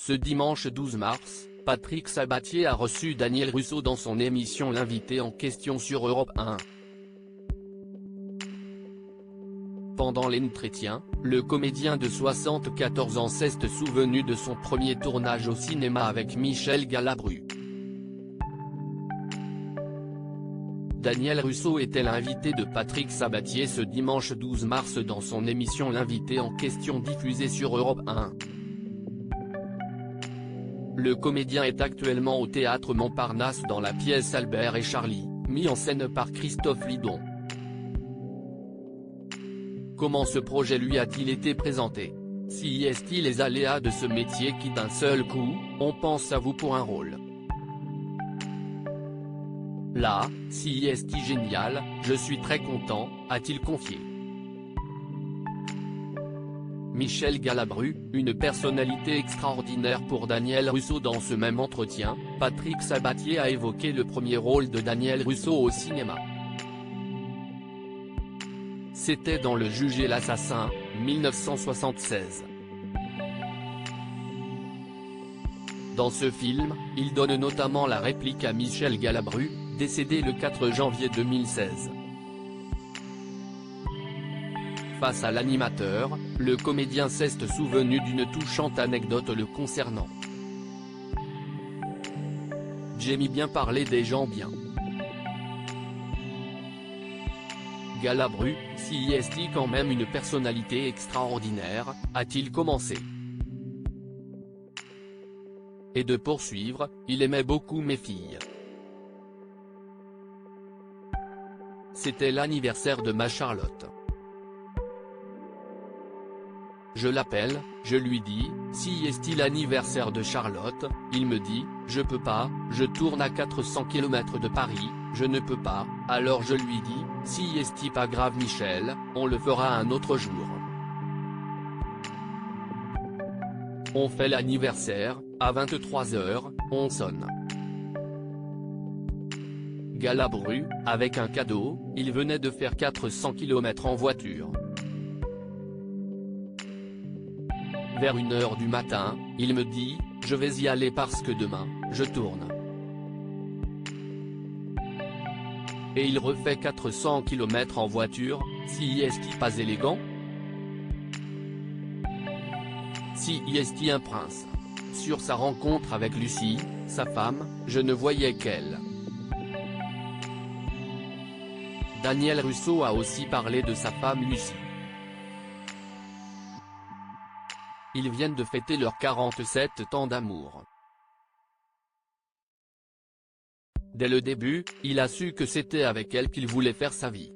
Ce dimanche 12 mars, Patrick Sabatier a reçu Daniel Russo dans son émission L'invité en question sur Europe 1. Pendant l'entretien, le comédien de 74 ans s'est souvenu de son premier tournage au cinéma avec Michel Galabru. Daniel Russo était l'invité de Patrick Sabatier ce dimanche 12 mars dans son émission L'invité en question diffusée sur Europe 1. Le comédien est actuellement au théâtre Montparnasse dans la pièce Albert et Charlie, mis en scène par Christophe Lidon. Comment ce projet lui a-t-il été présenté? Si est-il les aléas de ce métier qui d'un seul coup, on pense à vous pour un rôle? Là, si est génial, je suis très content, a-t-il confié. Michel Galabru, une personnalité extraordinaire pour Daniel Russo. Dans ce même entretien, Patrick Sabatier a évoqué le premier rôle de Daniel Russo au cinéma. C'était dans Le Juge et l'Assassin, 1976. Dans ce film, il donne notamment la réplique à Michel Galabru, décédé le 4 janvier 2016. Face à l'animateur, le comédien s'est souvenu d'une touchante anecdote le concernant. J'aime bien parler des gens bien. Galabru, si est-il quand même une personnalité extraordinaire, a-t-il commencé. Et de poursuivre, il aimait beaucoup mes filles. C'était l'anniversaire de ma Charlotte. Je l'appelle, je lui dis, si est-il l'anniversaire de Charlotte, il me dit, je peux pas, je tourne à 400 km de Paris, je ne peux pas, alors je lui dis, si est-il pas grave Michel, on le fera un autre jour. On fait l'anniversaire, à 23h, on sonne. Galabru, avec un cadeau, il venait de faire 400 km en voiture. Vers 1h du matin, il me dit, je vais y aller parce que demain, je tourne. Et il refait 400 km en voiture, si est-il pas élégant? Si est-il un prince? Sur sa rencontre avec Lucie, sa femme, je ne voyais qu'elle. Daniel Russo a aussi parlé de sa femme Lucie. Ils viennent de fêter leurs 47 ans d'amour. Dès le début, il a su que c'était avec elle qu'il voulait faire sa vie.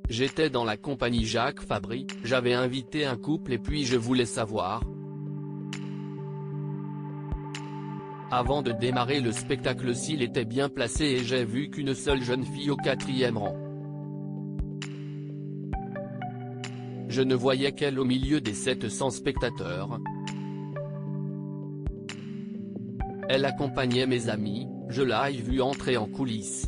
J'étais dans la compagnie Jacques Fabry, j'avais invité un couple et puis je voulais savoir. Avant de démarrer le spectacle s'il était bien placé et j'ai vu qu'une seule jeune fille au 4e rang. Je ne voyais qu'elle au milieu des 700 spectateurs. Elle accompagnait mes amis, je l'ai vue entrer en coulisses.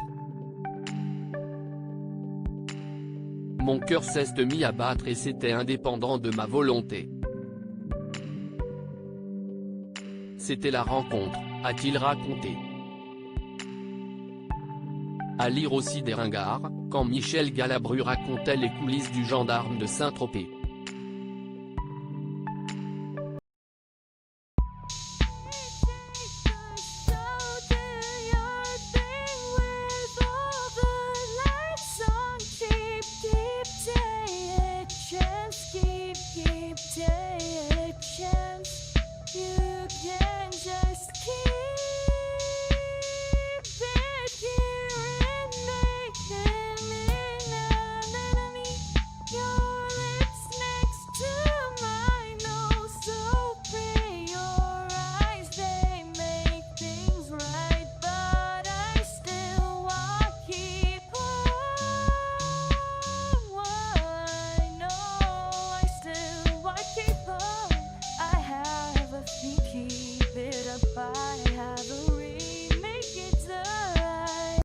Mon cœur s'est mis à battre et c'était indépendant de ma volonté. C'était la rencontre, a-t-il raconté. À lire aussi des ringards, quand Michel Galabru racontait les coulisses du Gendarme de Saint-Tropez.